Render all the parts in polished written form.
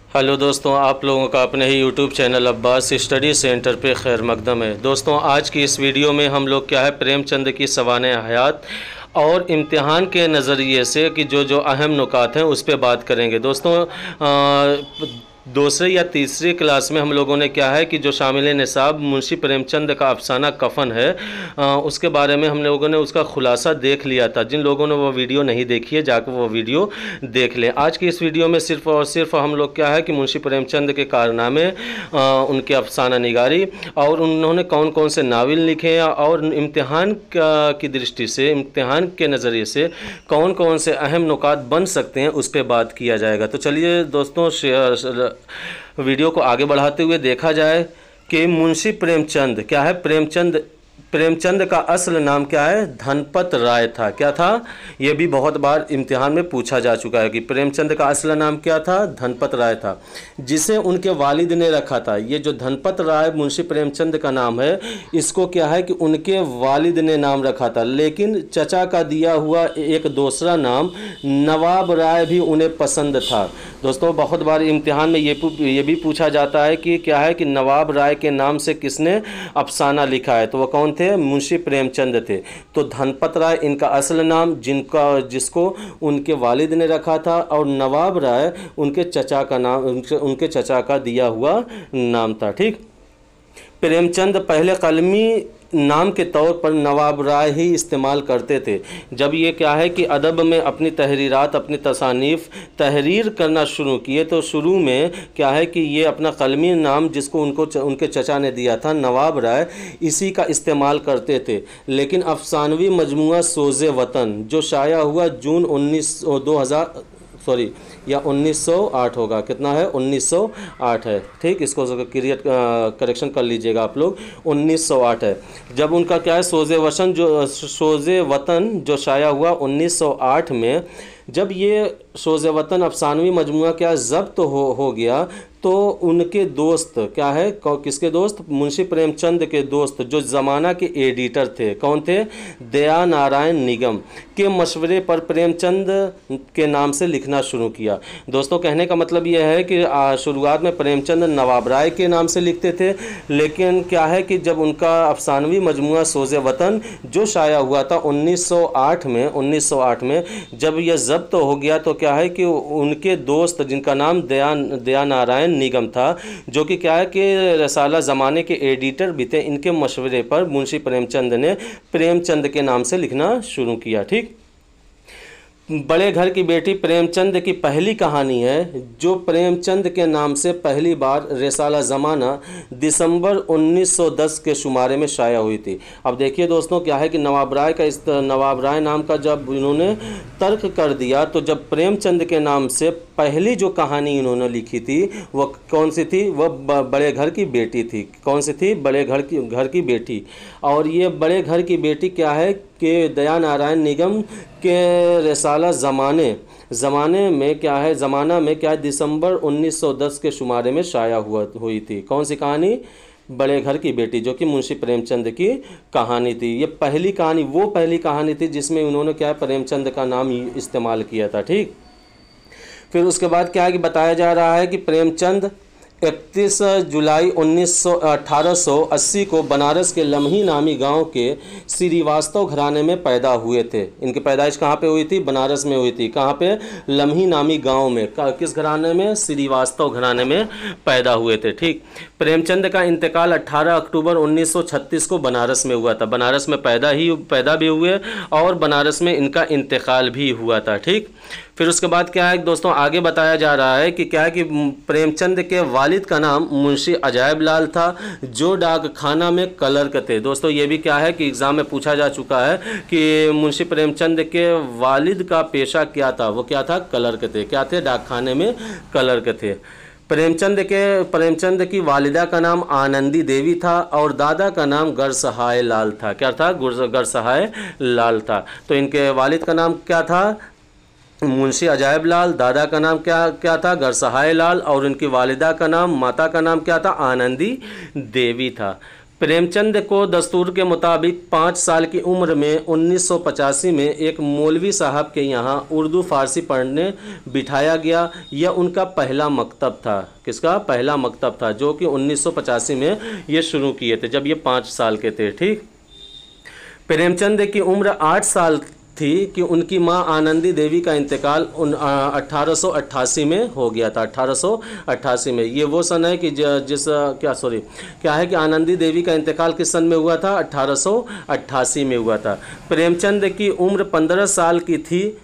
Hello दोस्तों, आप लोगों का अपने ही YouTube channel Abbas study centre पे खैर मकदम है। दोस्तों, आज की इस वीडियो में हम लोग क्या है प्रेमचंद की सवाने हयात और इम्तिहान के नज़रिए से कि जो अहम नुकात हैं उस पर बात करेंगे। दोस्तों, दूसरे या तीसरी क्लास में हम लोगों ने क्या है कि जो शामिल निसाब मुंशी प्रेमचंद का अफसाना कफ़न है उसके बारे में हम लोगों ने उसका ख़ुलासा देख लिया था। जिन लोगों ने वो वीडियो नहीं देखी है जाकर वो वीडियो देख लें। आज की इस वीडियो में सिर्फ़ और सिर्फ हम लोग क्या है कि मुंशी प्रेमचंद के कारनामे, उनके अफसाना निगारी और उन्होंने कौन कौन से नावल लिखे हैं और इम्तिहान की दृष्टि से, इम्तिहान के नज़रिए से कौन कौन से अहम नुकात बन सकते हैं उस पर बात किया जाएगा। तो चलिए दोस्तों, वीडियो को आगे बढ़ाते हुए देखा जाए कि मुंशी प्रेमचंद क्या है। प्रेमचंद का असल नाम क्या है? धनपत राय था। क्या था? ये भी बहुत बार इम्तिहान में पूछा जा चुका है कि प्रेमचंद का असल नाम क्या था? धनपत राय था, जिसे उनके वालिद ने रखा था। ये जो धनपत राय मुंशी प्रेमचंद का नाम है, इसको क्या है कि उनके वालिद ने नाम रखा था, लेकिन चचा का दिया हुआ एक दूसरा नाम नवाब राय भी उन्हें पसंद था। दोस्तों, बहुत बार इम्तिहान में ये भी पूछा जाता है कि क्या है कि नवाब राय के नाम से किसने अफसाना लिखा है, तो वह कौन थे? मुंशी प्रेमचंद थे। तो धनपत राय इनका असल नाम, जिसको उनके वालिद ने रखा था, और नवाब राय उनके चचा का नाम, उनके चचा का दिया हुआ नाम था। ठीक, प्रेमचंद पहले कलमी नाम के तौर पर नवाब राय ही इस्तेमाल करते थे। जब ये क्या है कि अदब में अपनी तहरीरात, अपनी तसानीफ़ तहरीर करना शुरू किए, तो शुरू में क्या है कि ये अपना कलमी नाम, जिसको उनके चचा ने दिया था नवाब राय, इसी का इस्तेमाल करते थे। लेकिन अफसानवी मजमुआ सोज़े वतन, जो शाया हुआ जून 1908 होगा। कितना है? 1908 है। ठीक, इसको करेक्शन कर लीजिएगा आप लोग, 1908 है। जब उनका क्या है सोज़े वतन जो शाया हुआ 1908 में, जब ये सोज़े वतन अफसानवी मजमुआ क्या ज़ब्त हो गया, तो उनके दोस्त क्या है, किसके दोस्त? मुंशी प्रेमचंद के दोस्त, जो ज़माना के एडिटर थे। कौन थे? दया नारायण निगम के मशवरे पर प्रेमचंद के नाम से लिखना शुरू किया। दोस्तों, कहने का मतलब यह है कि शुरुआत में प्रेमचंद नवाब राय के नाम से लिखते थे, लेकिन क्या है कि जब उनका अफसानवी मजमुआ सोज़े वतन जो शाया हुआ था 1908 में जब यह ज़ब्त हो गया, तो क्या है कि उनके दोस्त, जिनका नाम दया नारायण निगम था, जो कि क्या है कि रसाला ज़माने के एडिटर भी थे, इनके मशवरे पर मुंशी प्रेमचंद ने प्रेमचंद के नाम से लिखना शुरू किया। ठीक, बड़े घर की बेटी प्रेमचंद की पहली कहानी है, जो प्रेमचंद के नाम से पहली बार रिसाला ज़माना दिसंबर 1910 के शुमारे में शाया हुई थी। अब देखिए दोस्तों, क्या है कि नवाब राय नाम का जब इन्होंने तर्क कर दिया, तो जब प्रेमचंद के नाम से पहली जो कहानी इन्होंने लिखी थी वह कौन सी थी? वह बड़े घर की बेटी थी। कौन सी थी? बड़े घर की बेटी। और ये बड़े घर की बेटी क्या है कि दया नारायण निगम के रिसाला ज़माना में क्या है दिसंबर 1910 के शुमारे में शाया हुई थी। कौन सी कहानी? बड़े घर की बेटी, जो कि मुंशी प्रेमचंद की कहानी थी। ये पहली कहानी थी जिसमें उन्होंने क्या है प्रेमचंद का नाम इस्तेमाल किया था। ठीक, फिर उसके बाद क्या है कि बताया जा रहा है कि प्रेमचंद 31 जुलाई 1880 को बनारस के लम्ही नामी गांव के श्रीवास्तव घराने में पैदा हुए थे। इनकी पैदाइश कहाँ पे हुई थी? बनारस में हुई थी। कहाँ पे? लम्ही नामी गांव में। किस घराने में? श्रीवास्तव घराने में पैदा हुए थे। ठीक, प्रेमचंद का इंतकाल 18 अक्टूबर 1936 को बनारस में हुआ था। बनारस में पैदा भी हुए और बनारस में इनका इंतकाल भी हुआ था। ठीक, फिर उसके बाद क्या है दोस्तों, आगे बताया जा रहा है कि क्या है कि प्रेमचंद के वालिद का नाम मुंशी अजायब लाल था, जो डाक खाना में क्लर्क थे। दोस्तों, ये भी क्या है कि एग्ज़ाम में पूछा जा चुका है कि मुंशी प्रेमचंद के वालिद का पेशा क्या था? वो क्या था? क्लर्क थे। क्या थे? डाक खाने में क्लर्क थे। प्रेमचंद की वालिदा का नाम आनंदी देवी था और दादा का नाम गरसहाय लाल था। क्या था? गरसहाय लाल था। तो इनके वालिद का नाम क्या था? मुंशी अजायब लाल। दादा का नाम क्या था? गरसहाय लाल। और उनकी वालिदा का नाम, माता का नाम क्या था? आनंदी देवी था। प्रेमचंद को दस्तूर के मुताबिक 5 साल की उम्र में 1985 में एक मौलवी साहब के यहाँ उर्दू फ़ारसी पढ़ने बिठाया गया। यह उनका पहला मकतब था। किसका पहला मकतब था? जो कि 1985 में ये शुरू किए थे, जब ये 5 साल के थे। ठीक। प्रेमचंद की उम्र 8 साल थी कि उनकी मां आनंदी देवी का इंतकाल 1888 में हो गया था। 1888 में, ये वो सन है कि क्या है कि आनंदी देवी का इंतकाल किस सन में हुआ था? 1888 में हुआ था। प्रेमचंद की उम्र 15 साल की थी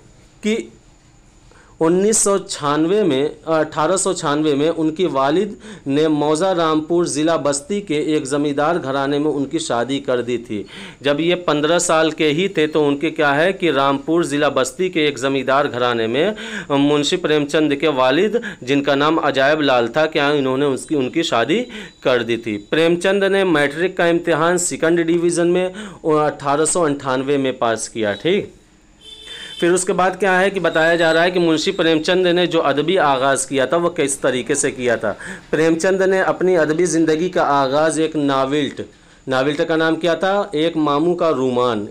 कि 1896 में उनकी वालिद ने मौजा रामपुर ज़िला बस्ती के एक ज़मींदार घराने में उनकी शादी कर दी थी। जब ये 15 साल के ही थे तो उनके क्या है कि रामपुर ज़िला बस्ती के एक ज़मींदार घराने में मुंशी प्रेमचंद के वालिद, जिनका नाम अजायब लाल था, क्या इन्होंने उनकी शादी कर दी थी। प्रेमचंद ने मैट्रिक का इम्तिहान 2nd डिवीज़न में 1898 में पास किया। ठीक। फिर उसके बाद क्या है कि बताया जा रहा है कि मुंशी प्रेमचंद ने जो अदबी आगाज़ किया था वो किस तरीके से किया था। प्रेमचंद ने अपनी अदबी ज़िंदगी का आगाज़ एक नाविल्ट का नाम क्या था? एक मामू का रूमान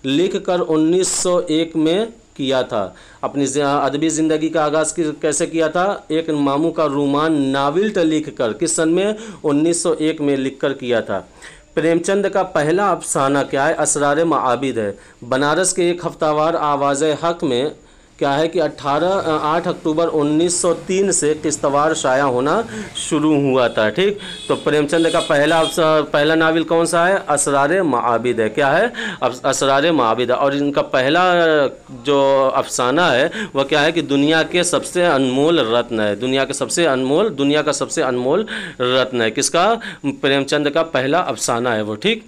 लिख कर 1901 में किया था। अपनी अदबी ज़िंदगी का आगाज़ कैसे किया था? एक मामू का रूमान नाविल्ट लिख कर, किस सन में? 1901 में लिख कर किया था। प्रेमचंद का पहला अफसाना क्या है? असरार माबिद है। बनारस के एक हफ्तावार आवाज़ हक में क्या है कि 8 अक्टूबर 1903 से किस्तवार शाया होना शुरू हुआ था। ठीक। तो प्रेमचंद का पहला नावल कौन सा है? असरार माबिद है। क्या है? असरार माबिद है। और इनका पहला जो अफसाना है वह क्या है कि दुनिया के सबसे अनमोल रत्न है। दुनिया का सबसे अनमोल रत्न है। किसका? प्रेमचंद का पहला अफसाना है वो। ठीक।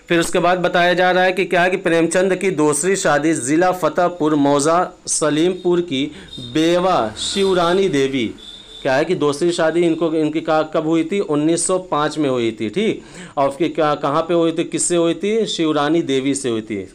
फिर उसके बाद बताया जा रहा है कि क्या है कि प्रेमचंद की दूसरी शादी ज़िला फतेहपुर मौजा सलीमपुर की बेवा शिवरानी देवी, क्या है कि दूसरी शादी इनकी कब हुई थी? 1905 में हुई थी। ठीक। और उसकी कहाँ पे हुई थी? किससे हुई थी? शिवरानी देवी से हुई थी।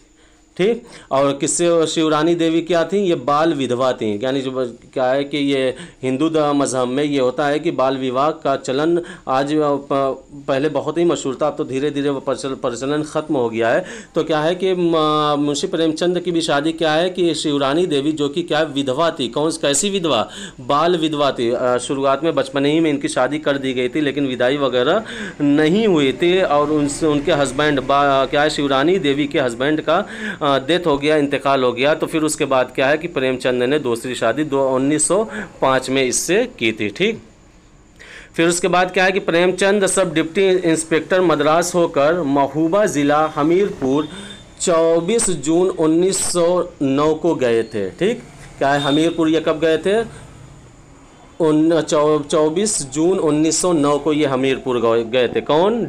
ठीक। और किससे? शिवरानी देवी क्या थी? ये बाल विधवा थी। यानी जो क्या है कि ये हिंदू मज़हब में ये होता है कि बाल विवाह का चलन आज पहले बहुत ही मशहूर था, अब तो धीरे धीरे वो प्रचलन ख़त्म हो गया है। तो क्या है कि मुंशी प्रेमचंद की भी शादी क्या है कि शिवरानी देवी, जो कि क्या विधवा थी। कैसी विधवा? बाल विधवा थी। शुरुआत में बचपन ही में इनकी शादी कर दी गई थी, लेकिन विदाई वगैरह नहीं हुई थी। और उनके हस्बैंड क्या है, शिवरानी देवी के हस्बैंड का डेथ हो गया, इंतकाल हो गया। तो फिर उसके बाद क्या है कि प्रेमचंद ने दूसरी शादी 1905 में इससे की थी। ठीक। फिर उसके बाद क्या है कि प्रेमचंद सब डिप्टी इंस्पेक्टर मद्रास होकर महबूबा ज़िला हमीरपुर 24 जून 1909 को गए थे। ठीक। क्या है? हमीरपुर ये कब गए थे? 24 जून 1909 को ये हमीरपुर गए थे। कौन?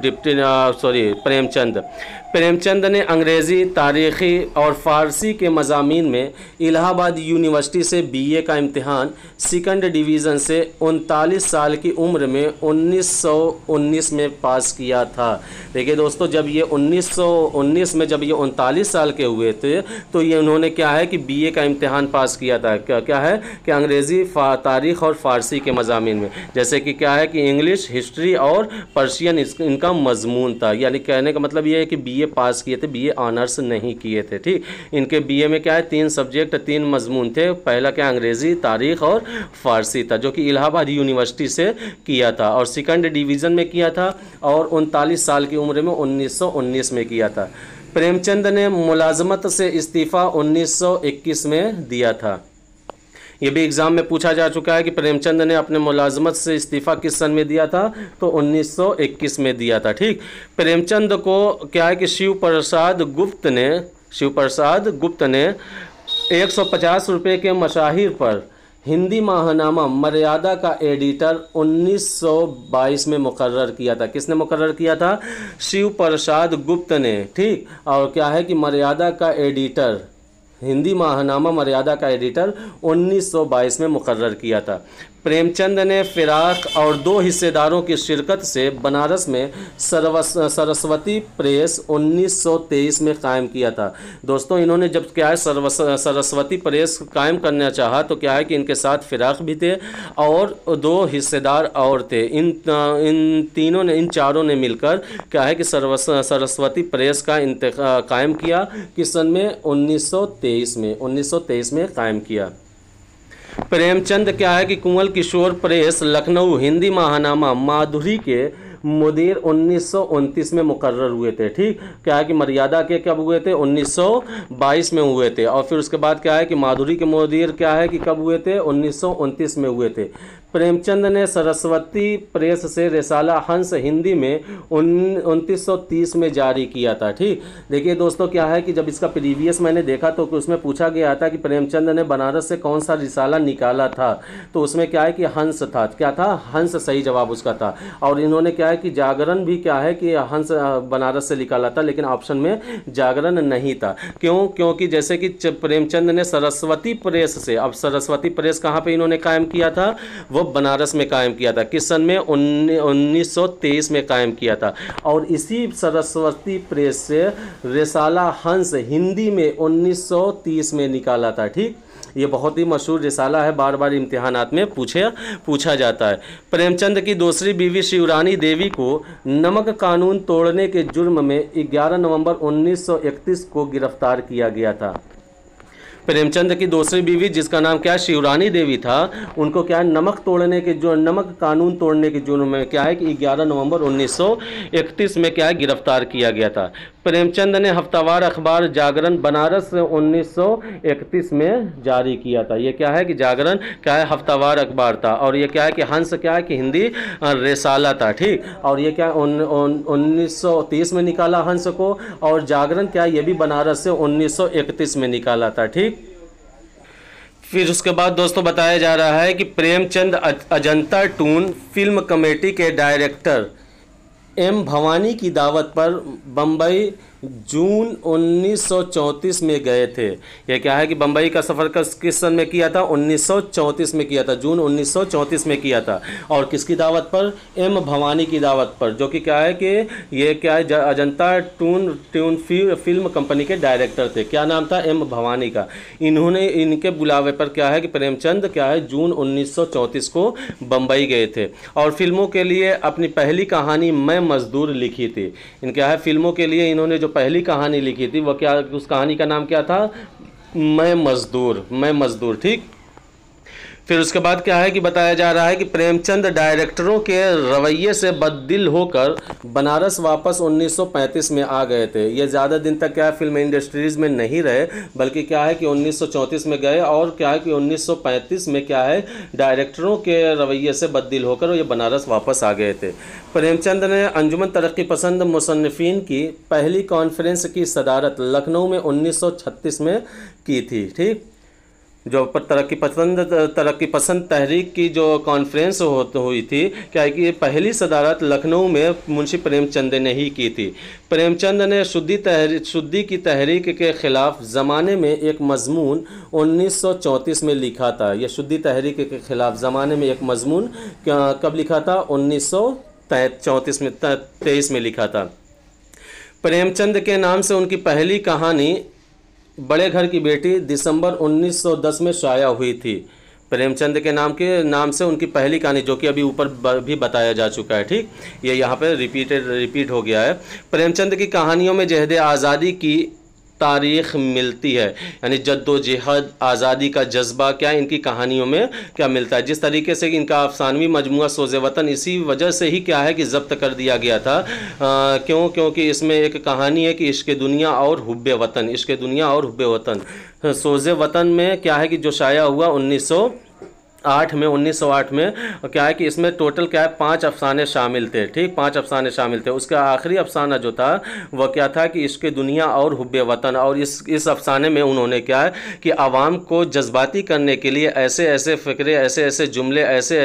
प्रेमचंद ने अंग्रेज़ी, तारीख़ी और फ़ारसी के मज़ामीन में इलाहाबाद यूनिवर्सिटी से BA का इम्तिहान 2nd डिवीज़न से 39 साल की उम्र में 1919 में पास किया था। देखिए दोस्तों, जब ये 1919 में जब ये 39 साल के हुए थे तो ये उन्होंने क्या है कि BA का इम्तिहान पास किया था। क्या है कि अंग्रेज़ी, तारीख़ और फ़ारसी के मज़ामीन में, जैसे कि क्या है कि इंग्लिश, हिस्ट्री और पर्शियन इनका मजमून था। यानी कहने का मतलब ये है कि BA पास किए थे, BA ऑनर्स नहीं किए थे। ठीक। इनके BA में क्या है 3 सब्जेक्ट, 3 मजमून थे। पहला क्या? अंग्रेज़ी, तारीख़ और फ़ारसी था, जो कि इलाहाबाद यूनिवर्सिटी से किया था और 2nd डिवीज़न में किया था और 39 साल की उम्र में 1919 में किया था। प्रेमचंद ने मुलाजमत से इस्तीफ़ा 1921 में दिया था। ये भी एग्ज़ाम में पूछा जा चुका है कि प्रेमचंद ने अपने मुलाजमत से इस्तीफ़ा किस सन में दिया था? तो 1921 में दिया था। ठीक। प्रेमचंद को क्या है कि शिव प्रसाद गुप्त ने 150 रुपये के मशाहिर पर हिंदी माहनामा मर्यादा का एडिटर 1922 में मुकर्रर किया था। किसने मुकर्रर किया था? शिव प्रसाद गुप्त ने। ठीक। और क्या है कि मर्यादा का एडिटर हिंदी माहनामा मर्यादा का एडिटर 1922 में मुकर्रर किया था। प्रेमचंद ने फिराक और दो हिस्सेदारों की शिरकत से बनारस में सरस्वती प्रेस 1923 में कायम किया था। दोस्तों इन्होंने जब क्या है सरस्वती प्रेस कायम करना चाहा तो क्या है कि इनके साथ फिराक भी थे और दो हिस्सेदार और थे। इन चारों ने मिलकर क्या है कि सरस्वती प्रेस का कायम किया। किस सन में? 1923 में कायम किया। प्रेमचंद क्या है कि कुंवल किशोर प्रेस लखनऊ हिंदी माहनामा माधुरी के मुदीर 1929 में मुकर्रर हुए थे। ठीक, क्या है कि मर्यादा के कब हुए थे? 1922 में हुए थे। और फिर उसके बाद क्या है कि माधुरी के मुदीर क्या है कि कब हुए थे? 1929 में हुए थे। प्रेमचंद ने सरस्वती प्रेस से रिसाला हंस हिंदी में 1930 में जारी किया था। ठीक, देखिए दोस्तों क्या है कि जब इसका प्रीवियस मैंने देखा तो उसमें पूछा गया था कि प्रेमचंद ने बनारस से कौन सा रिसाला निकाला था, तो उसमें क्या है कि हंस था। क्या था? हंस सही जवाब उसका था। और इन्होंने क्या है कि जागरण भी क्या है कि हंस बनारस से निकाला था, लेकिन ऑप्शन में जागरण नहीं था। क्यों? क्योंकि जैसे कि प्रेमचंद ने सरस्वती प्रेस से, अब सरस्वती प्रेस कहाँ पे इन्होंने कायम किया था? वो बनारस में कायम किया था। किस सन में? 1923 में कायम किया था। और इसी सरस्वती प्रेस से रिसाला हंस हिंदी में 1930 में निकाला था। ठीक, ये बहुत ही मशहूर रिसाला है, बार बार इम्तिहानात में पूछा जाता है। प्रेमचंद की दूसरी बीवी शिवरानी देवी को नमक कानून तोड़ने के जुर्म में 11 नवंबर 1931 को गिरफ्तार किया गया था। प्रेमचंद की दूसरी बीवी जिसका नाम क्या है? शिवरानी देवी था, उनको क्या है नमक कानून तोड़ने के जुर्म में क्या है कि 11 नवंबर 1931 में क्या है गिरफ्तार किया गया था। प्रेमचंद ने हफ्तावार अखबार जागरण बनारस 1931 में जारी किया था। ये क्या है कि जागरण क्या है? हफ्तावार अखबार था। और ये क्या है कि हंस क्या है कि हिंदी रिसाला था। ठीक, और ये क्या 1930 में निकाला हंस को, और जागरण क्या ये भी बनारस से 1931 में निकाला था। ठीक, फिर उसके बाद दोस्तों बताया जा रहा है कि Premchand Ajanta toon film committee के डायरेक्टर एम भवानी की दावत पर बम्बई जून 1934 में गए थे। यह क्या है कि बम्बई का सफ़र किस सन में किया था? 1934 में किया था, जून 1934 में किया था। और किसकी दावत पर? एम भवानी की दावत पर, जो कि क्या है कि ये क्या है अजंता टून फिल्म कंपनी के डायरेक्टर थे। क्या नाम था? एम भवानी का। इनके बुलावे पर क्या है कि प्रेमचंद क्या है जून 1934 को बम्बई गए थे और फिल्मों के लिए अपनी पहली कहानी मैं मजदूर लिखी थी। क्या है फिल्मों के लिए इन्होंने जो पहली कहानी लिखी थी वो क्या, उस कहानी का नाम क्या था? मैं मजदूर। ठीक, फिर उसके बाद क्या है कि बताया जा रहा है कि प्रेमचंद डायरेक्टरों के रवैये से बददिल होकर बनारस वापस 1935 में आ गए थे। ये ज़्यादा दिन तक क्या है फिल्म इंडस्ट्रीज़ में नहीं रहे, बल्कि क्या है कि 1934 में गए और क्या है कि 1935 में क्या है डायरेक्टरों के रवैये से बददिल होकर ये बनारस वापस आ गए थे। प्रेमचंद ने अंजुमन तरक्की पसंद मुसन्निफीन की पहली कॉन्फ्रेंस की सदारत लखनऊ में 1936 में की थी। ठीक, जो तरक्की पसंद तहरीक की जो कॉन्फ्रेंस हुई थी, क्या है कि पहली सदारत लखनऊ में मुंशी प्रेमचंद ने ही की थी। प्रेमचंद ने शुद्धि की तहरीक के ख़िलाफ़ ज़माने में एक मज़मून 1934 में लिखा था। यह शुद्धि तहरीक के ख़िलाफ़ ज़माने में एक मज़मून कब लिखा था? 1923 में लिखा था। प्रेमचंद के नाम से उनकी पहली कहानी बड़े घर की बेटी दिसंबर 1910 में शाया हुई थी। प्रेमचंद के नाम से उनकी पहली कहानी, जो कि अभी ऊपर भी बताया जा चुका है। ठीक, ये यहाँ पे रिपीट हो गया है। प्रेमचंद की कहानियों में जहद आज़ादी की तारीख़ मिलती है, यानी जद्दोजहद आज़ादी का जज्बा क्या इनकी कहानियों में क्या मिलता है। जिस तरीके से इनका अफसानवी मजमुआ सोज़े वतन इसी वजह से ही क्या है कि ज़ब्त कर दिया गया था। क्योंकि इसमें एक कहानी है कि इश्क़ दुनिया और हुब्बे वतन। सोज़े वतन में क्या है कि जो शाया हुआ 1908 में क्या है कि इसमें टोटल क्या है 5 अफसाने शामिल थे, ठीक, 5 अफसाने शामिल थे। उसका आखिरी अफसाना जो था वह क्या था कि इश्क़ दुनिया और हुब्बे वतन, और इस अफसाने में उन्होंने क्या है कि आवाम को जज्बाती करने के लिए ऐसे ऐसे फ़िक्रे, ऐसे ऐसे जुमले, ऐसे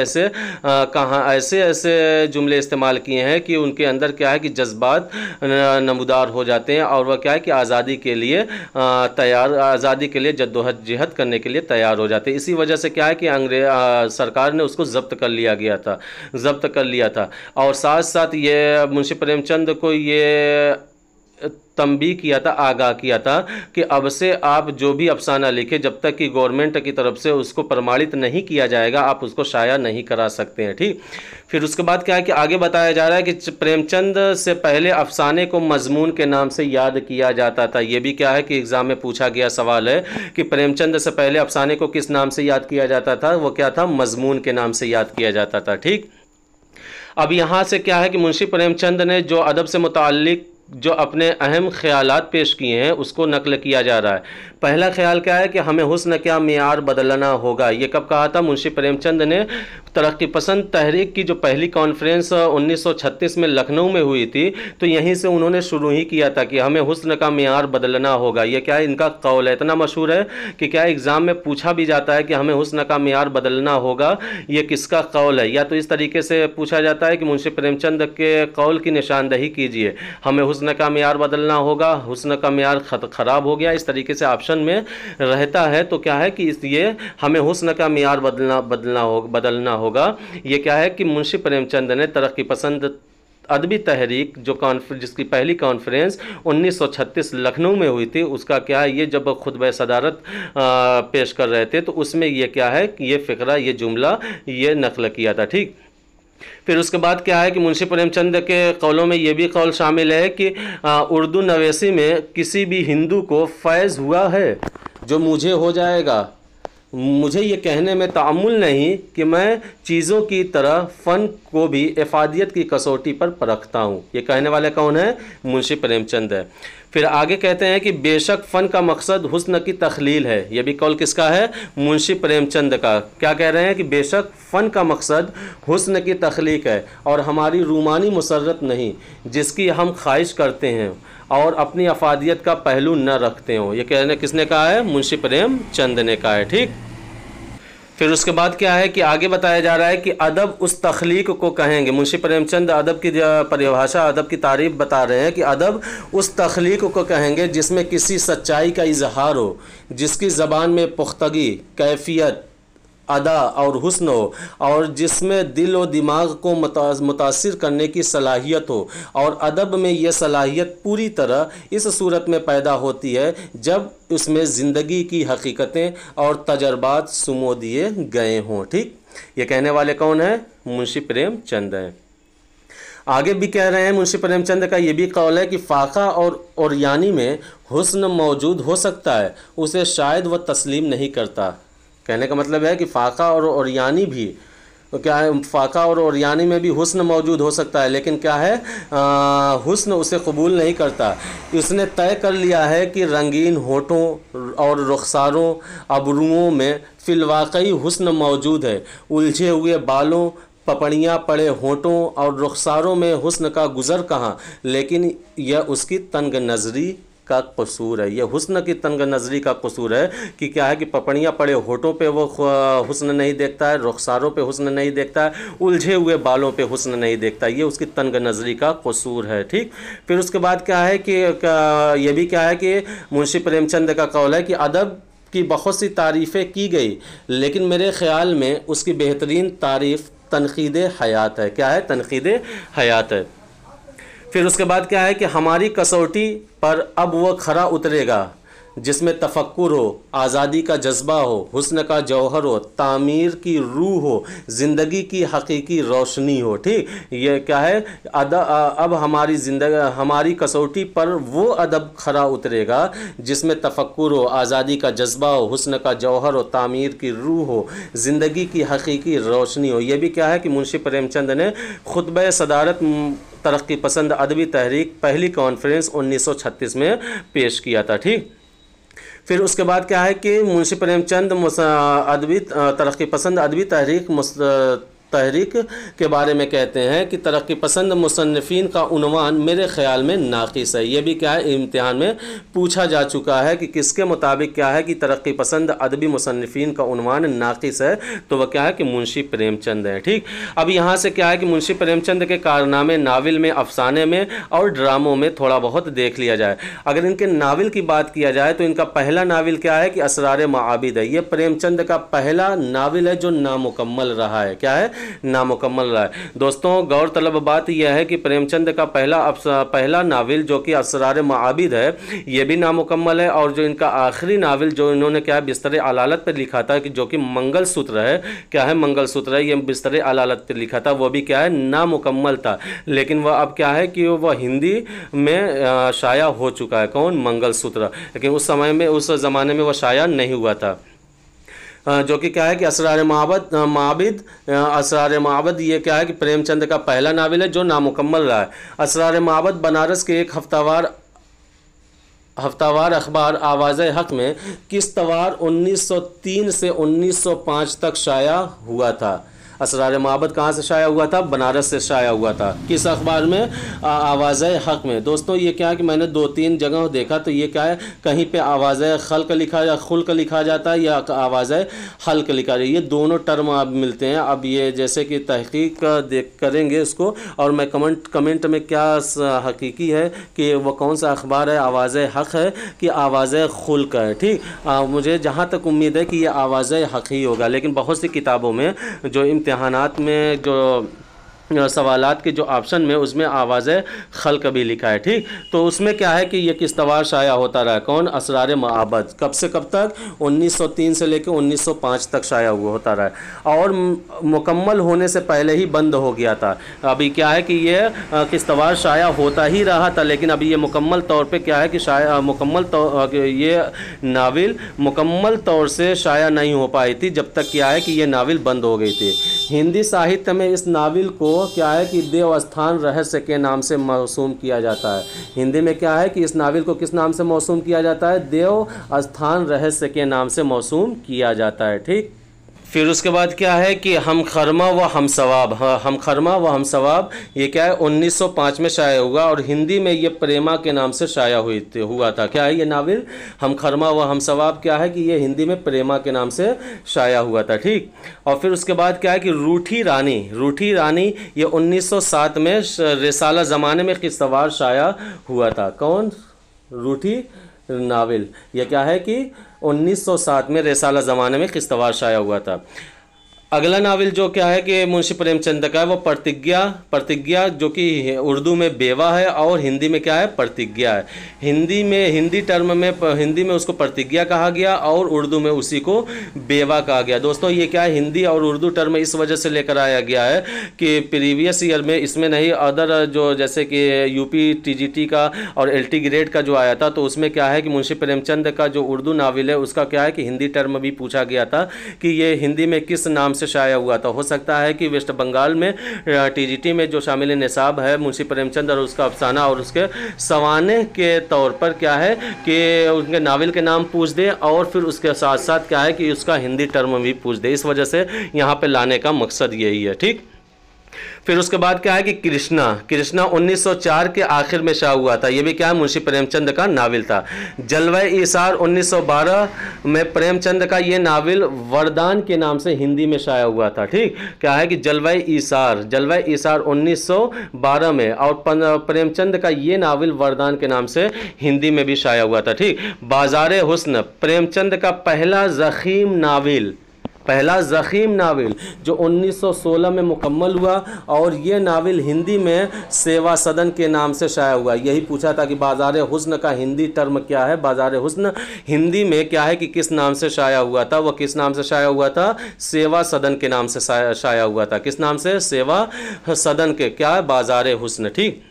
ऐसे जुमले इस्तेमाल किए हैं कि उनके अंदर क्या है कि जज्बात नमूदार हो जाते हैं, और वह क्या है कि आज़ादी के लिए आज़ादी के लिए जद्दोजहद करने के लिए तैयार हो जाते हैं। इसी वजह से क्या है कि सरकार ने उसको ज़ब्त कर लिया था। और साथ साथ ये मुंशी प्रेमचंद को ये तंबीह किया था, आगाह किया था कि अब से आप जो भी अफसाना लिखे, जब तक कि गवर्नमेंट की तरफ से उसको प्रमाणित नहीं किया जाएगा, आप उसको शाया नहीं करा सकते हैं, ठीक। फिर उसके बाद क्या है कि आगे बताया जा रहा है कि प्रेमचंद से पहले अफसाने को मजमून के नाम से याद किया जाता था। ये भी क्या है कि एग्ज़ाम में पूछा गया सवाल है कि प्रेमचंद से पहले अफसाने को किस नाम से याद किया जाता था, वो क्या था, मजमून के नाम से याद किया जाता था, ठीक। अब यहाँ से क्या है कि मुंशी प्रेमचंद ने जो अदब से मुताल्लिक जो अपने अहम ख़यालात पेश किए हैं उसको नकल किया जा रहा है। पहला ख्याल क्या है कि हमें हुस्न क्या मियार बदलना होगा। ये कब कहा था? मुंशी प्रेमचंद ने तरक्की पसंद तहरीक की जो पहली कॉन्फ्रेंस 1936 में लखनऊ में हुई थी, तो यहीं से उन्होंने शुरू ही किया था कि हमें हुस्न का मियार बदलना होगा। ये क्या है, इनका कौल है, इतना मशहूर है कि क्या एग्ज़ाम में पूछा भी जाता है कि हमें हुस्न का मियार बदलना होगा, ये किसका कौल है। या तो इस तरीके से पूछा जाता है कि मुंशी प्रेमचंद के कौल की निशानदही कीजिए, हमें हुस्न का मियार बदलना होगा, हुस्न का मियार ख़राब हो गया, इस तरीके से ऑप्शन में रहता है। तो क्या है कि इसलिए हमें हुस्न का मियार बदलना होगा। ये क्या है कि मुंशी प्रेमचंद ने तरक्की पसंद अदबी तहरीक जो जिसकी पहली कॉन्फ्रेंस 1936 लखनऊ में हुई थी, उसका क्या है, ये जब खुतबा सदारत पेश कर रहे थे तो उसमें ये क्या है कि ये फ़िक्रा, ये जुमला ये नकल किया था, ठीक। फिर उसके बाद क्या है कि मुंशी प्रेमचंद के कौलों में ये भी कौल शामिल है कि उर्दू नवेसी में किसी भी हिंदू को फैज़ हुआ है जो मुझे हो जाएगा। मुझे ये कहने में तामुल नहीं कि मैं चीज़ों की तरह फ़न को भी इफ़ादियत की कसौटी पर परखता हूँ। ये कहने वाले कौन है? मुंशी प्रेमचंद है। फिर आगे कहते हैं कि बेशक फ़न का मकसद हुस्न की तख्लील है। ये भी कौल किसका है? मुंशी प्रेमचंद का। क्या कह रहे हैं कि बेशक फ़न का मकसद हुस्न की तख्लीक है और हमारी रूमानी मुसर्रत नहीं जिसकी हम ख्वाहिश करते हैं और अपनी अफादियत का पहलू न रखते हो। ये कहने किसने कहा है? मुंशी प्रेमचंद ने कहा है, ठीक। फिर उसके बाद क्या है कि आगे बताया जा रहा है कि अदब उस तख्लीक को कहेंगे। मुंशी प्रेमचंद अदब की परिभाषा, अदब की तारीफ बता रहे हैं कि अदब उस तख्लीक को कहेंगे जिसमें किसी सच्चाई का इजहार हो, जिसकी ज़बान में पुख्तगी, कैफियत, अदा और हुस्न हो, और जिसमें दिल और दिमाग को मुतासिर करने की सलाहियत हो। और अदब में यह सलाहियत पूरी तरह इस सूरत में पैदा होती है जब उसमें ज़िंदगी की हकीकतें और तजर्बात सुमो दिए गए हों, ठीक। ये कहने वाले कौन है? मुंशी प्रेमचंद हैं। आगे भी कह रहे हैं मुंशी प्रेमचंद का ये भी कौल है कि फ़ाक़ा और यानी में हुस्न मौजूद हो सकता है, उसे शायद वह तस्लीम नहीं करता। कहने का मतलब है कि फ़ाक़ा और यानी भी तो क्या है, फ़ाक़ा और यानी में भी हुस्न मौजूद हो सकता है, लेकिन क्या है, हुस्न उसे कबूल नहीं करता। उसने तय कर लिया है कि रंगीन होठों और रुखसारों, अबरुओं में फ़िलवाक़ई हुस्न मौजूद है। उलझे हुए बालों, पपड़ियाँ पड़े होठों और रुखसारों में हुस्न का गुज़र कहाँ, लेकिन यह उसकी तंग नज़री का कसूर है। यह हुस्न की तंग नज़री का कसूर है कि क्या है कि पपड़ियाँ पड़े होठों पे वो हुस्न नहीं देखता है, रुखसारों पे हुस्न नहीं देखता है, उलझे हुए बालों पे हुस्न नहीं देखता, ये उसकी तंग नज़री का कसूर है, ठीक। फिर उसके बाद क्या है कि ये भी क्या है कि मुंशी प्रेमचंद का कौल है कि अदब की बहुत सी तारीफ़ें की गई, लेकिन मेरे ख़्याल में उसकी बेहतरीन तारीफ़ तनक़ीद हयात है। क्या है? तनक़ीद हयात है। फिर उसके बाद क्या है कि हमारी कसौटी पर अब वह खरा उतरेगा जिसमें तफक्कुर हो, आज़ादी का जज्बा हो, हुस्न का जौहर हो, तामीर की रूह हो, ज़िंदगी की हकीकी रोशनी हो, ठीक। ये क्या है, अब हमारी कसौटी पर वो अदब खरा उतरेगा जिसमें तफक्कुर हो, आज़ादी का जज्बा हो, हुस्न का जौहर हो, तामीर की रूह हो, ज़िंदगी की हकीकी रोशनी हो। ये भी क्या है कि मुंशी प्रेमचंद ने खुतबा सदारत तरक्की पसंद अदबी तहरीक पहली कॉन्फ्रेंस 1936 में पेश किया था, ठीक। फिर उसके बाद क्या है कि मुंशी प्रेमचंद अदबी तरक्की पसंद अदबी तहरीक के बारे में कहते हैं कि तरक्की पसंद मुसन्निफीन का उन्वान मेरे ख्याल में नाक़िस है। ये भी क्या है, इम्तिहान में पूछा जा चुका है कि किसके मुताबिक क्या है कि तरक्की पसंद अदबी मुसन्निफीन का उन्वान नाक़िस है, तो वह क्या है कि मुंशी प्रेमचंद है। ठीक, अब यहाँ से क्या है कि मुंशी प्रेमचंद के कारनामे नावल में, अफसाने में और ड्रामों में थोड़ा बहुत देख लिया जाए। अगर इनके नावल की बात किया जाए तो इनका पहला नावल क्या है कि असरार माबिद है। ये प्रेमचंद का पहला नावल है जो नामुकम्मल रहा है। क्या है, नामुकम्मल रहा है। दोस्तों गौरतलब बात यह है कि प्रेमचंद का पहला नावल जो कि असरार माबिद है ये भी नामुकम्मल है, और जो इनका आखिरी नावल जो इन्होंने क्या है बिस्तर अलालत पर लिखा था कि जो कि मंगलसूत्र है, क्या है मंगलसूत्र है, ये बिस्तर अलालत पर लिखा था, वो भी क्या है नामुकम्मल था। लेकिन वह अब क्या है कि वह हिंदी में शाया हो चुका है। कौन, मंगलसूत्र, लेकिन उस समय में, उस ज़माने में वह शाया नहीं हुआ था। जो कि क्या है कि असरार माबिद ये क्या है कि प्रेमचंद का पहला नावल है जो नामुकम्मल रहा है। असरार माबिद बनारस के एक हफ्तावार अखबार आवाज़ हक़ में किस्तवार 1903 से 1905 तक शाया हुआ था। असरार माबिद कहाँ से शाया हुआ था, बनारस से शाया हुआ था। किस अखबार में, आवाज़ हक़ में। दोस्तों ये क्या है कि मैंने 2-3 जगह देखा तो ये क्या है, कहीं पे आवाज़ खल्क लिखा या खुल्क लिखा जाता है या आवाज़ हल्क लिखा जाता है, ये दोनों टर्म आप मिलते हैं। अब ये जैसे कि तहकीक करेंगे इसको, और मैं कमेंट में क्या हकीकी है कि वो कौन सा अखबार है, आवाज़ हक़ है कि आवाज़ खुल्क है। ठीक, मुझे जहाँ तक उम्मीद है कि ये आवाज़ हक़ ही होगा, लेकिन बहुत सी किताबों में जो इम्तिहानात में जो सवालात के जो ऑप्शन में उसमें आवाज़ खल्क भी लिखा है। ठीक, तो उसमें क्या है कि ये किस्तवार शाया होता रहा। कौन, असरार माबिद। कब से कब तक, 1903 से लेकर 1905 तक शाया हुआ होता रहा, और मुकम्मल होने से पहले ही बंद हो गया था। अभी क्या है कि ये किस्तवार शाया होता ही रहा था, लेकिन अभी ये मुकम्मल तौर पे क्या है कि शाया ये नावल मुकम्मल तौर से शाया नहीं हो पाई थी, जब तक क्या है कि ये नावल बंद हो गई थी। हिंदी साहित्य में इस नावल को क्या है कि देवस्थान रहस्य के नाम से मौसूम किया जाता है। हिंदी में क्या है कि इस नावल को किस नाम से मौसूम किया जाता है, देवस्थान रहस्य के नाम से मौसूम किया जाता है। ठीक, फिर उसके बाद क्या है कि हम खरमा व हम सवाब। हाँ, हम खरमा व हम सवाब ये क्या है 1905 में शाया हुआ, और हिंदी में ये प्रेमा के नाम से शाया हुआ था। क्या है ये नावल, हम खरमा व हम सवाब, क्या है कि ये हिंदी में प्रेमा के नाम से शाया हुआ था। ठीक, और फिर उसके बाद क्या है कि रूठी रानी ये 1907 में रिसाला ज़माने में किस्तवार शाया हुआ था। कौन, रूठी नावल, यह क्या है कि 1907 में रिसाला ज़माने में किस्तवार शाया हुआ था। अगला नावल जो क्या है कि मुंशी प्रेमचंद का है वो प्रतिज्ञा जो कि उर्दू में बेवा है और हिंदी में क्या है, प्रतिज्ञा है। हिंदी में उसको प्रतिज्ञा कहा गया और उर्दू में उसी को बेवा कहा गया। दोस्तों ये क्या है, हिंदी और उर्दू टर्म इस वजह से लेकर आया गया है कि प्रीवियस ईयर में इसमें नहीं, अदर जो जैसे कि यूपी टीजीटी का और एलटी ग्रेड का जो आया था तो उसमें क्या है कि मुंशी प्रेमचंद का जो उर्दू नावल है उसका क्या है कि हिंदी टर्म भी पूछा गया था कि ये हिंदी में किस नाम से शाया हुआ था। हो सकता है कि वेस्ट बंगाल में टीजीटी में जो शामिल निसाब है मुंशी प्रेमचंद और उसका अफसाना और उसके सवाने के तौर पर क्या है कि उनके नावल के नाम पूछ दे और फिर उसके साथ साथ क्या है कि उसका हिंदी टर्म भी पूछ दे। इस वजह से यहाँ पे लाने का मकसद यही है। ठीक, फिर उसके बाद क्या है कि कृष्णा 1904 के आखिर में शाया हुआ था। ये भी क्या है, मुंशी प्रेमचंद का नावल था। जलवा-ए-ईसार 1912 में प्रेमचंद का ये नावल वरदान के नाम से हिंदी में शाया हुआ था। ठीक, क्या है कि जलवा-ए-ईसार 1912 में, और प्रेमचंद का ये नावल वरदान के नाम से हिंदी में भी शाया हुआ था। ठीक, बाज़ार हुस्न प्रेमचंद का पहला ज़ख़ीम नावल जो 1916 में मुकम्मल हुआ, और ये नावल हिंदी में सेवा सदन के नाम से शाया हुआ। यही पूछा था कि बाज़ार हुस्न का हिंदी टर्म क्या है। बाज़ार हुस्न हिंदी में क्या है कि किस नाम से शाया हुआ था, वह किस नाम से शाया हुआ था, सेवा सदन के नाम से शाया हुआ था। किस नाम से, सेवा सदन के क्या है, बाज़ार हुस्न। ठीक,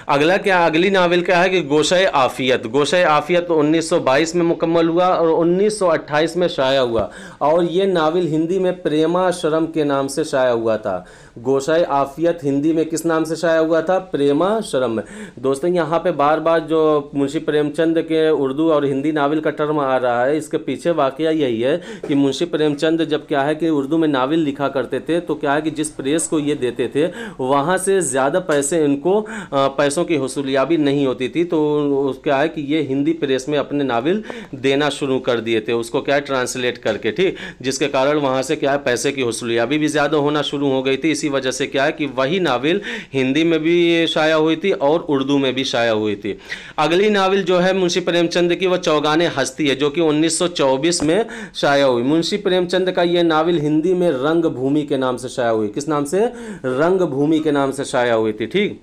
अगला क्या, अगली नावल क्या है कि गोशे आफियत। गोशे आफियत 1922 में मुकम्मल हुआ और 1928 में शाया हुआ, और ये नावल हिंदी में प्रेमाश्रम के नाम से शाया हुआ था। गोशे आफियत हिंदी में किस नाम से शाया हुआ था? प्रेमाश्रम में। दोस्तों यहाँ पे बार बार जो मुंशी प्रेमचंद के उर्दू और हिंदी नावल का टर्म आ रहा है, इसके पीछे वाकया यही है कि मुंशी प्रेमचंद जब क्या है कि उर्दू में नावल लिखा करते थे, तो क्या है कि जिस प्रेस को ये देते थे वहाँ से ज़्यादा पैसे इनको पैसों की हुसूलियाबी नहीं होती थी, तो क्या है कि ये हिंदी प्रेस में अपने नावल देना शुरू कर दिए थे, उसको क्या है ट्रांसलेट करके, ठीक, जिसके कारण वहाँ से क्या है पैसे की हुसूलियाबी भी ज़्यादा होना शुरू हो गई थी। इसी वजह से क्या है कि वही नावल हिंदी में भी शाया हुई थी और उर्दू में भी शाया हुई थी। अगली नावल जो है मुंशी प्रेमचंद की, वह चौगाने हस्ती है, जो कि 1924 में शाया हुई। मुंशी प्रेमचंद का ये नावल हिंदी में रंग भूमि के नाम से शाया हुई। किस नाम से? रंग भूमि के नाम से शाया हुई थी, ठीक।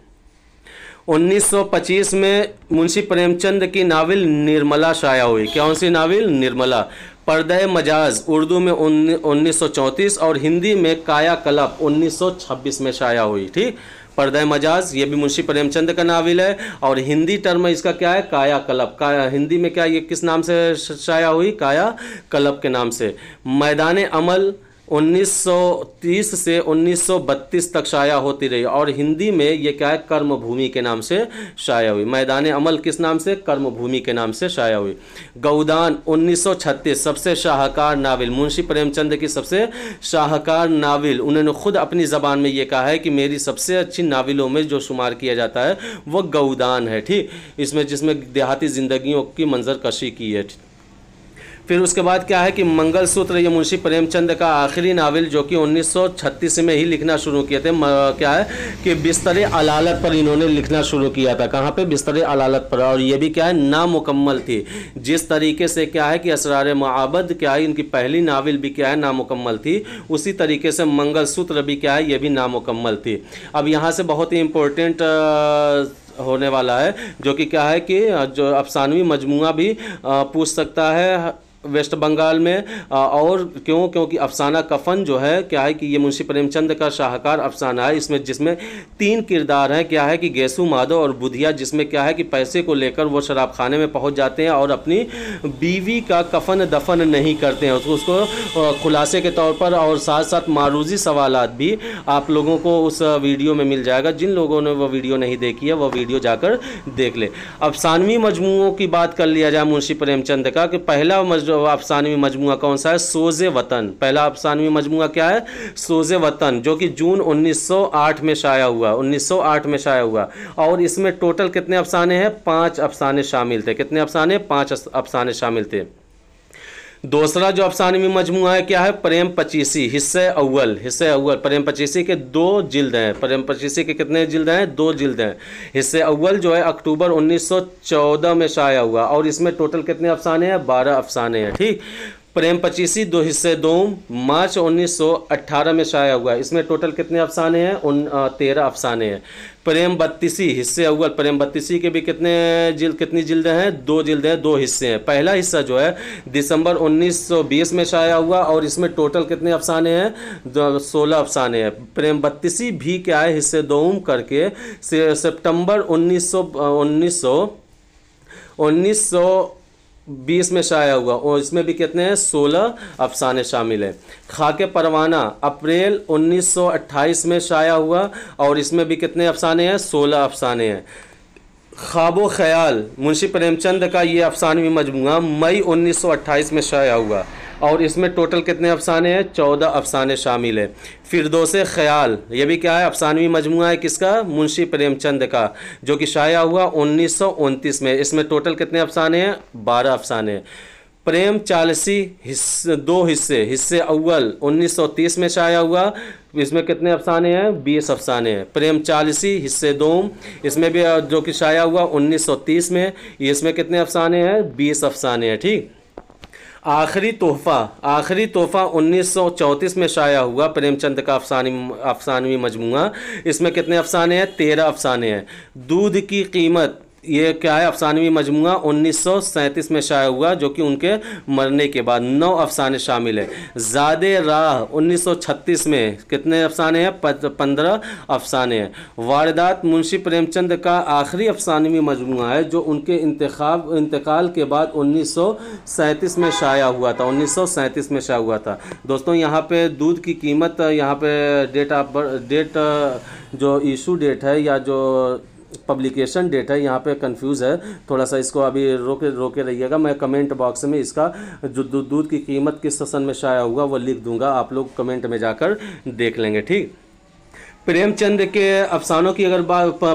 1925 में मुंशी प्रेमचंद की नावल निर्मला शाया हुई। कौन सी नावल? निर्मला। पर्दे मजाज उर्दू में 1934 और हिंदी में काया कल्प 1926 में शाया हुई, ठीक। पर्दे मजाज ये भी मुंशी प्रेमचंद का नावल है, और हिंदी टर्म इसका क्या है? काया कल्प। काया हिंदी में क्या, ये किस नाम से शाया हुई? काया कल्प के नाम से। मैदान अमल 1930 से 1932 तक शाया होती रही, और हिंदी में ये क्या है? कर्म भूमि के नाम से शाया हुई। मैदान अमल किस नाम से? कर्म भूमि के नाम से शाया हुई। गौदान 1936 सबसे शाहकार नावल, मुंशी प्रेमचंद की सबसे शाहकार नावल। उन्होंने खुद अपनी ज़बान में ये कहा है कि मेरी सबसे अच्छी नावलों में जो शुमार किया जाता है वह गौदान है, ठीक। इसमें जिसमें देहाती ज़िंदगियों की मंजर कशी की है। फिर उसके बाद क्या है कि मंगलसूत्र, ये मुंशी प्रेमचंद का आखिरी नावल जो कि 1936 में ही लिखना शुरू किए थे। क्या है कि बिस्तरे अलालत पर इन्होंने लिखना शुरू किया था। कहाँ पे? बिस्तरे अलालत पर। और ये भी क्या है? नामुकम्मल थी। जिस तरीके से क्या है कि असरार मुआबद क्या है, इनकी पहली नावल भी क्या है? नामुकम्मल थी। उसी तरीके से मंगलसूत्र भी क्या है? ये भी नामुकम्मल थी। अब यहाँ से बहुत ही इम्पोर्टेंट होने वाला है, जो कि क्या है कि जो अफसानवी मजमूआ भी पूछ सकता है वेस्ट बंगाल में। और क्यों? क्योंकि अफसाना कफन जो है क्या है कि ये मुंशी प्रेमचंद का शाहकार अफसाना है, इसमें जिसमें 3 किरदार हैं। क्या है कि गेसू, माधव और बुधिया, जिसमें क्या है कि पैसे को लेकर वो शराब खाने में पहुंच जाते हैं और अपनी बीवी का कफन दफन नहीं करते हैं। उसको खुलासे के तौर पर और साथ साथ मारूजी सवालात भी आप लोगों को उस वीडियो में मिल जाएगा। जिन लोगों ने वो वीडियो नहीं देखी है, वो वीडियो जाकर देख ले। अफसानवी मजमूओं की बात कर लिया जाए मुंशी प्रेमचंद का, कि पहला अफसानवी मजमुआ कौन सा है? सोज़े वतन। पहला अफसानवी मजमुआ क्या है? सोज़े वतन, जो कि जून 1908 में शाया हुआ। 1908 में शाया हुआ, और इसमें टोटल कितने अफसाने हैं? 5 अफसाने शामिल थे। कितने अफसाने? 5 अफसाने शामिल थे। दूसरा जो अफसानवी मजमुआ है क्या है? प्रेम पचीसी हिस्से अव्वल। हिस्से अव्वल प्रेम पचीसी के 2 जिल्द हैं। प्रेम पचीसी के कितने जिल्द हैं? 2 जिल्द हैं। हिस्से अव्वल जो है अक्टूबर 1914 में शाया हुआ, और इसमें टोटल कितने अफसाने हैं? 12 अफसाने हैं, ठीक। प्रेम पचीसी 2 हिस्से 2 मार्च 1918 में शाया हुआ। इसमें टोटल कितने अफसाने हैं? 13 अफसाने हैं। प्रेम बत्तीसी हिस्से अव्वल, प्रेम बत्तीसी के भी कितनी जिल्द हैं? 2 जिल्द हैं, 2 हिस्से हैं। पहला हिस्सा जो है दिसंबर 1920 में शाया हुआ, और इसमें टोटल कितने अफसाने हैं? 16 अफसाने हैं। प्रेम बत्तीसी भी क्या है? हिस्से 2 करके सितंबर 1920 में शाया हुआ, और इसमें भी कितने हैं? 16 अफसाने शामिल हैं। खाके परवाना अप्रैल 1928 में शाया हुआ, और इसमें भी कितने अफसाने हैं? 16 अफसाने हैं। ख्वाबो ख्याल मुंशी प्रेमचंद का ये अफसानवी मजमूआ मई 1928 में शाया हुआ, और इसमें टोटल कितने अफसाने हैं? 14 अफसाने शामिल हैं। फिरदौसे ख्याल ये भी क्या है? अफसानवी मजमूआ है। किसका? मुंशी प्रेमचंद का, जो कि शाया हुआ 1929 में। इसमें टोटल कितने अफसाने हैं? 12 अफसाने हैं। प्रेम चालसी 2 हिस्से, हिस्से अव्वल 1930 में शाया हुआ। इसमें कितने अफसाने हैं? 20 अफसाने हैं। प्रेम चालसी हिस्से 2, इसमें भी जो कि शाया हुआ 1930 में। इसमें कितने अफसाने हैं? 20 अफसाने हैं, ठीक। आखिरी तोहफा 1934 में शाया हुआ प्रेमचंद का अफसानवी मजमूआ। इसमें कितने अफसाने हैं? 13 अफसाने हैं। दूध की कीमत ये क्या है, अफसानवी मजमुआ 1937 में शाया हुआ, जो कि उनके मरने के बाद 9 अफसाने शामिल है। ज़ादे राह 1936 में कितने अफसाने हैं, 15 अफसाने हैं। वारदात मुंशी प्रेमचंद का आखिरी अफसानवी मजमुआ है, जो उनके इंतकाल के बाद 1937 में शाया हुआ था, 1937 में शाया हुआ था। दोस्तों यहाँ पे दूध की कीमत, यहाँ पे डेट जो इशू डेट है या जो पब्लिकेशन डेट है, यहाँ पे कंफ्यूज है थोड़ा सा, इसको अभी रोके रहिएगा। मैं कमेंट बॉक्स में इसका जो दूध की कीमत किस सन में शाया हुआ वो लिख दूंगा, आप लोग कमेंट में जाकर देख लेंगे, ठीक। प्रेमचंद के अफसानों की अगर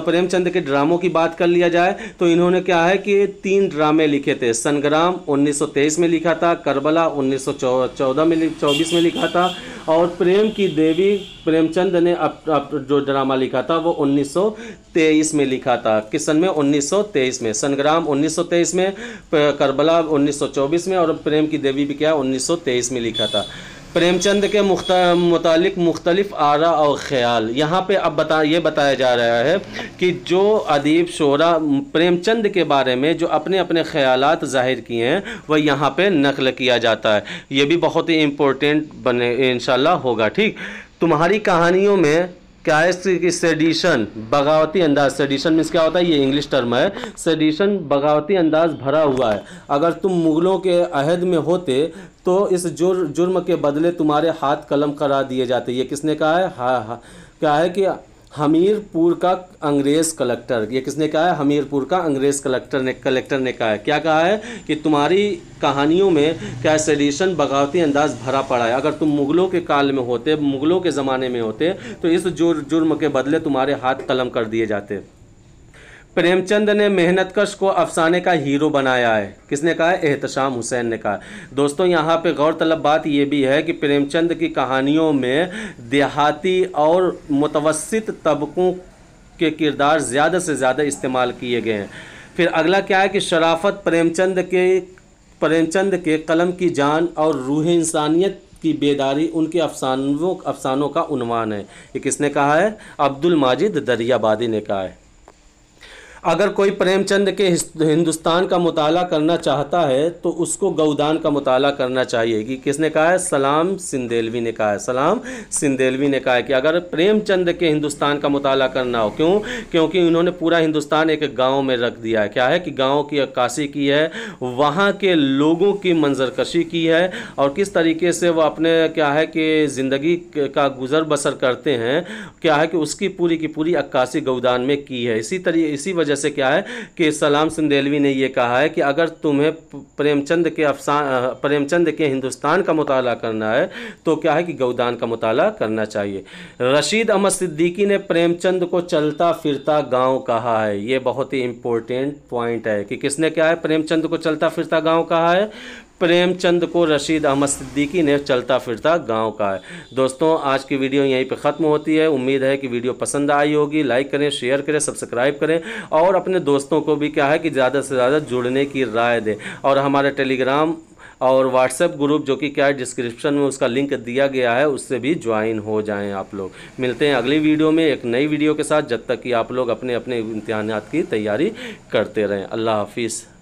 प्रेमचंद के ड्रामों की बात कर लिया जाए तो इन्होंने क्या है कि 3 ड्रामे लिखे थे। संग्राम 1923 में लिखा था, करबला 1924 में लिखा था, और प्रेम की देवी प्रेमचंद ने जो ड्रामा लिखा था वो 1923 में लिखा था। किस सन में, 1923 में। संग्राम 1923 में, करबला 1924 में, और प्रेम की देवी भी क्या 1923 में लिखा था। प्रेमचंद के मुतालिक मुख्तलिफ आरा और ख्याल यहाँ पे अब बताया जा रहा है कि जो अदीब शोरा प्रेमचंद के बारे में जो अपने अपने ख्यालात ज़ाहिर किए हैं वह यहाँ पे नकल किया जाता है। ये भी बहुत ही इम्पोर्टेंट बने इंशाल्लाह होगा, ठीक। तुम्हारी कहानियों में क्या है कि सेडिशन, बगावती अंदाज, सेडिशन मीन्स क्या होता है, ये इंग्लिश टर्म है। सेडिशन बगावती अंदाज भरा हुआ है। अगर तुम मुग़लों के अहद में होते तो इस जुर्म के बदले तुम्हारे हाथ कलम करा दिए जाते। ये किसने कहा है, हाँ क्या है कि हमीरपुर का अंग्रेज़ कलेक्टर, ये किसने कहा है, हमीरपुर का अंग्रेज़ कलेक्टर ने कहा है। क्या कहा है कि तुम्हारी कहानियों में क्या सेडिशन बगावती अंदाज भरा पड़ा है। अगर तुम मुग़लों के काल में होते, मुग़लों के ज़माने में होते तो इस जुर्म के बदले तुम्हारे हाथ कलम कर दिए जाते। प्रेमचंद ने मेहनतकश को अफसाने का हीरो बनाया है। किसने कहा है, एहतशाम हुसैन ने कहा। दोस्तों यहाँ पे गौरतलब बात ये भी है कि प्रेमचंद की कहानियों में देहाती और मुतवस्सित तबकों के किरदार ज़्यादा से ज़्यादा इस्तेमाल किए गए हैं। फिर अगला क्या है कि शराफत प्रेमचंद के कलम की जान और रूह इंसानियत की बेदारी उनके अफसानों का उन्वान है। ये किसने कहा है, अब्दुल माजिद दरियाबादी ने कहा है। अगर कोई प्रेमचंद के हिंदुस्तान का मुताला करना चाहता है तो उसको गौदान का मुताला करना चाहिए। कि किसने कहा है, सलाम सिंदेलवी ने कहा है। सलाम सिंदेलवी ने कहा है कि अगर प्रेमचंद के हिंदुस्तान का मुताला करना हो, क्यों, क्योंकि उन्होंने पूरा हिंदुस्तान एक गांव में रख दिया है। क्या है कि गांव की अक्कासी की है, वहाँ के लोगों की मंजरकशी की है, और किस तरीके से वो अपने क्या है कि ज़िंदगी का गुजर बसर करते हैं, क्या है कि उसकी पूरी की पूरी अक्कासी गौदान में की है। इसी वजह से क्या है कि सलाम सिंदेलवी ने ये कहा है कि अगर तुम्हें प्रेमचंद के हिंदुस्तान का मुताला करना है तो क्या है कि गौदान का मुताला करना चाहिए। रशीद अहमद सिद्दीकी ने प्रेमचंद को चलता फिरता गांव कहा है। ये बहुत ही इंपॉर्टेंट पॉइंट है कि किसने क्या है, प्रेमचंद को चलता फिरता गांव कहा है। प्रेमचंद को रशीद अहमद सिद्दीकी ने चलता फिरता गांव का है। दोस्तों आज की वीडियो यहीं पे ख़त्म होती है। उम्मीद है कि वीडियो पसंद आई होगी। लाइक करें, शेयर करें, सब्सक्राइब करें, और अपने दोस्तों को भी क्या है कि ज़्यादा से ज़्यादा जुड़ने की राय दें। और हमारा टेलीग्राम और व्हाट्सएप ग्रुप जो कि क्या है डिस्क्रिप्शन में उसका लिंक दिया गया है, उससे भी ज्वाइन हो जाएं आप लोग। मिलते हैं अगली वीडियो में एक नई वीडियो के साथ, जब तक कि आप लोग अपने अपने इम्तिहानात की तैयारी करते रहें। अल्लाह हाफिज़।